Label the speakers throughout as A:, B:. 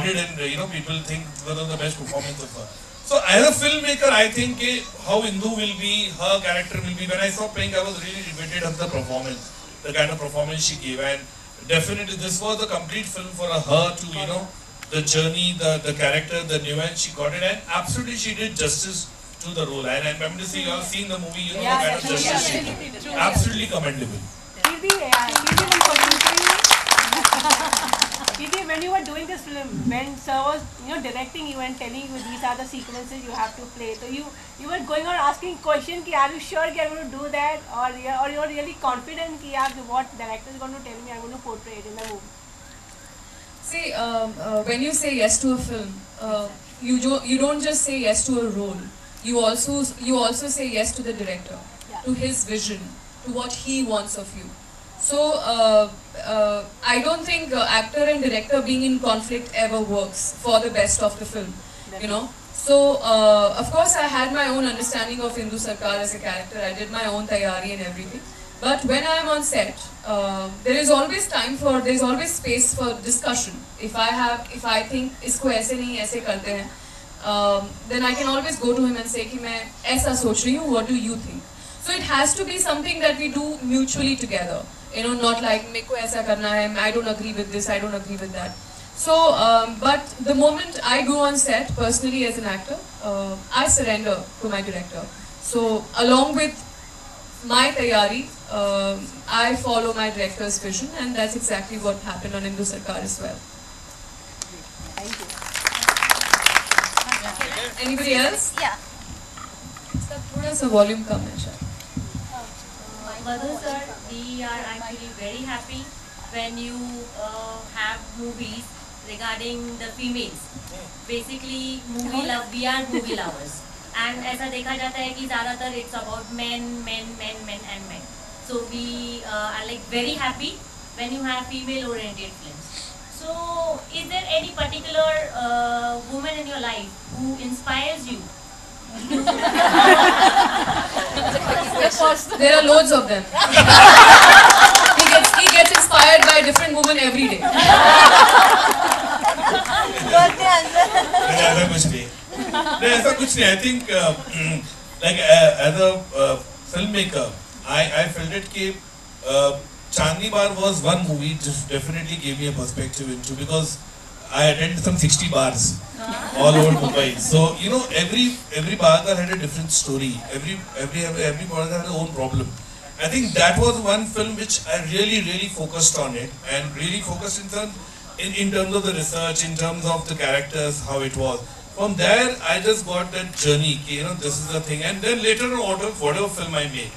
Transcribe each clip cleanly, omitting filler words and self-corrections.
A: applauded and people think one of the best performance of her. So as a filmmaker, I think how Indu will be, her character will be. When I saw Pink, I was really riveted on the performance, the kind of performance she gave, and definitely this was the complete film for her to the journey, the character, the nuance she got it, and absolutely she did justice to the role. And I'm happy to see you all seen the movie, the kind of justice she did. Absolutely commendable.
B: When you were doing this film, when sir was directing you and telling you these are the sequences you have to play, so you were going on asking questions, are you sure you're going to do that, or you're really confident that what director is going to tell me I'm going to portray it in the movie?
C: See, when you say yes to a film, you don't just say yes to a role. You also say yes to the director, to his vision, to what he wants of you. So I don't think actor and director being in conflict ever works for the best of the film, So of course I had my own understanding of Indu Sarkar as a character. I did my own tayari and everything. But when I am on set, there is always space for discussion. If I think isko aise nahi aise karte hain, then I can always go to him and say कि मैं ऐसा सोच रही हूँ. What do you think? So it has to be something that we do mutually together. Not like मेरे को ऐसा करना है, I don't agree with this, I don't agree with that. So, but the moment I go on set, personally as an actor, I surrender to my director. So, along with my tayari, I follow my director's vision, and that's exactly what happened on Indu Sarkar as well.
B: Thank you.
C: Anybody else?
D: Yeah.
C: थोड़ा सा volume कम है शायद.
E: Madhu sir, we are actually very happy when you have movies regarding the females. Basically, we are movie lovers. And ऐसा देखा जाता है कि ज़्यादातर it's about men. So we are like very happy when you have female-oriented films. So is there any particular woman in your life who inspires you?
C: There are loads of them. He gets inspired by a different woman every day.
A: ऐसा कुछ नहीं. I think like as a filmmaker, I felt it कि Chandni Bar was one movie which definitely gave me a perspective into, because I attended some 60 bars all over Mumbai. So every bar had a different story. Every bar had their own problem. I think that was one film which I really focused on it, and really focused in terms of the research, in terms of the characters, how it was. From there, I just got that journey. This is the thing, and then later on, whatever film I make,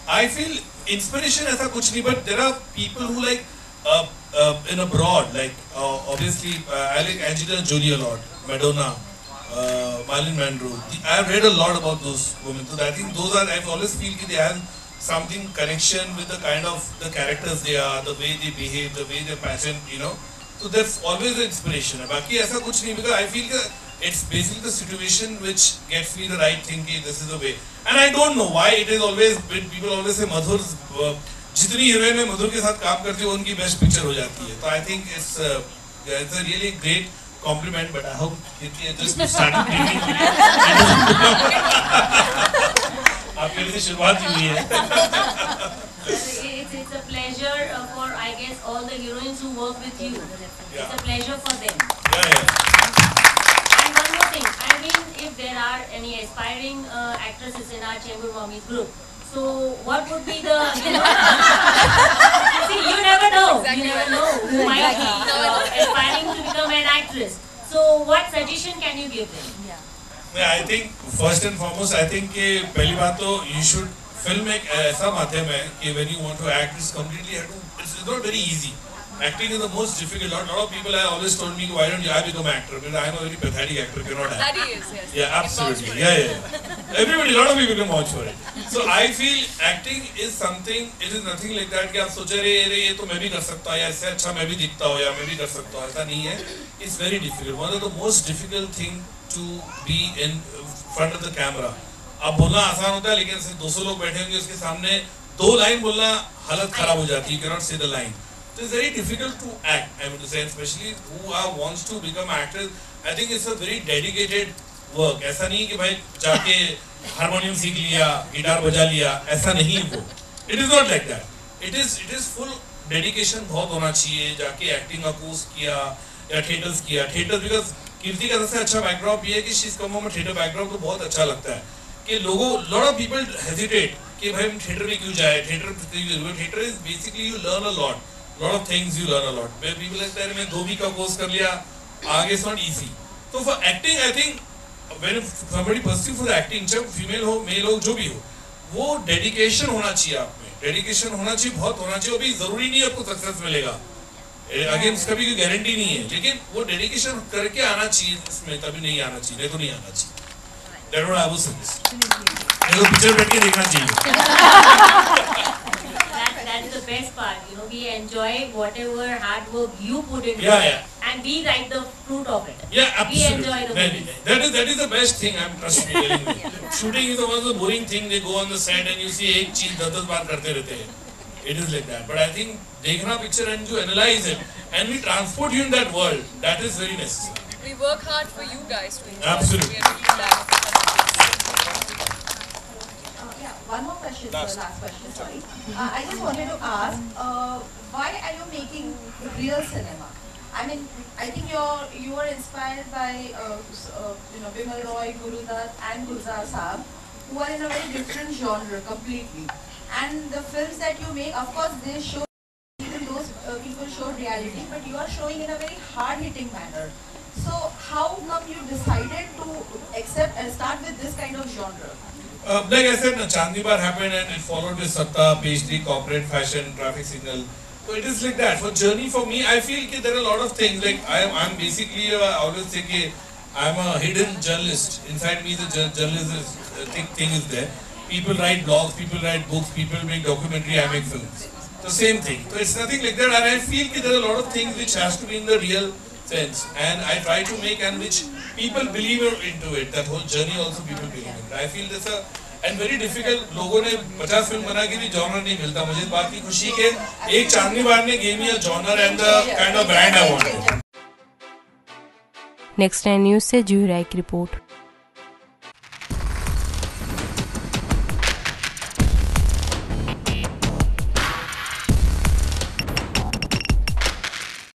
A: I feel inspiration ऐसा कुछ नहीं, but there are people who like in abroad, like obviously I like Angelina Jolie a lot, Madonna, Marilyn Monroe. I have read a lot about those women, so I think those are, I always feel that they have something connection with the kind of the characters they are, the way they behave, the way they passion, So that's always an inspiration. बाकी ऐसा कुछ नहीं, because I feel that it's basically the situation which gets me the right thinking. This is the way, and I don't know why it is always people always say Madhur. जितनी heroine में मधुर के साथ काम करती है उनकी best picture हो जाती है. तो I think it's a really great compliment, but I hope it just started giving आपके लिए शुरुआत ही हुई है.
E: It's a pleasure for, I guess, all the heroines who work with you. It's a pleasure for them. And one more thing, I mean, if there are any aspiring actresses in our Chamber Mommies group, so what would be the, see, you never know who might be aspiring to become an actress. So what suggestion can you give them?
A: I think first and foremost, I think कि पहली बात तो you should film एक ऐसा माध्यम है कि when you want to act, it's completely it's not very easy. Acting is the most difficult. A lot of people have always told me, why don't I become an actor? Because I am a very pathetic actor, cannot act.
C: That he is, yes.
A: Yeah, absolutely. Yeah. Everybody, a lot of people can vouch for it. So I feel acting is something. It is nothing like that कि आप सोचे अरे ये तो मैं भी कर सकता हूँ, या इससे अच्छा मैं भी दिखता हूँ, या मैं भी कर सकता हूँ. ऐसा नहीं है. It's very difficult. One of the most difficult thing to be in front of the camera. अब बोलना आसान होता है, लेकिन 200 लोग बैठे होंगे उसके सामने 2 लाइन बोलना हालत खराब हो जाती है. You cannot say the line. It is very difficult to act. I mean to say, especially who wants to become actors. I think it's a very dedicated work. ऐसा नहीं कि भाई जाके हारमोनियम सीख लिया, गिटार बजा लिया, ऐसा नहीं वो. It is not like that. It is full dedication बहुत होना चाहिए. जाके एक्टिंग का कोर्स किया या थिएटर्स किया. थिएटर्स बिकॉज कीर्ति का सबसे अच्छा बैकग्राउंड ये है कि she is come from a theatre background, तो बहुत अच्छा लगता है कि लोगों लॉट ऑफ पीपल हेजिटेट कि भाई हम थिएटर में क्यों जाए. Theatre is basically you learn a lot of things, you learn a lot. People लगता है मैं 2 वीक का कोर्स कर लिया, आगे इट्स नॉट इजी. तो for acting I think when somebody pursue for acting, चाहे फीमेल हो मेल हो जो भी हो, वो डेडिकेशन होना चाहिए. आप में डेडिकेशन होना चाहिए, बहुत होना चाहिए. अभी जरूरी नहीं है आपको सक्सेस मिलेगा, अगेन उसका भी कोई गारंटी नहीं है, लेकिन वो डेडिकेशन करके आना चाहिए इसमें, तभी नहीं आना चाहिए, नहीं तो नहीं आना चाहिए. That's what I would suggest. मेरे को पिक्चर बैठ के देखना चाहिए.
E: That's the best part. You know, we enjoy whatever hard work you put into
A: Yeah,
E: it,
A: yeah.
E: and we write the fruit of it.
A: Yeah, absolutely.
E: We enjoy the movies.
A: That is the best thing. I'm trust me telling you. Shooting is the one of the boring thing. They go on the set and you see एक चीज 10 बार करते रहते हैं. It is like that. But I think देखना picture and you analyze it and we transport you in that world. That is very necessary.
C: We work hard for you guys to enjoy.
A: Absolutely.
C: We are really glad.
D: One more question, sir, last question, sorry. I just wanted to ask, why are you making real cinema? I mean, I think you were inspired by, Bimal Roy, Guru Dutt and Gulzar Saab, who are in a very different genre completely. And the films that you make, of course, they show, even those people show reality, but you are showing in a very hard-hitting manner. So, how come you decided to accept and start with this kind of genre?
A: Like I said, Chandni Bar happened and it followed with Satta, PhD, corporate fashion, traffic signal. So it is like that. For journey for me, I feel that there are a lot of things. Like I'm basically, I always say that I'm a hidden journalist. Inside me, the journalist thing is there. People write blogs, people write books, people make documentary, I make films. So same thing. So it's nothing like that. And I feel that there are a lot of things which has to be in the real sense. And I try to make and which people believe into it. That whole journey also people believe in it. I feel this and very difficult. लोगों ने 50 film बना के भी genre नहीं मिलता. मुझे इस बात की खुशी के एक चांदनी बार ने gave me a genre and the kind of brand I wanted.
F: Next 9 news से जूही राय की रिपोर्ट.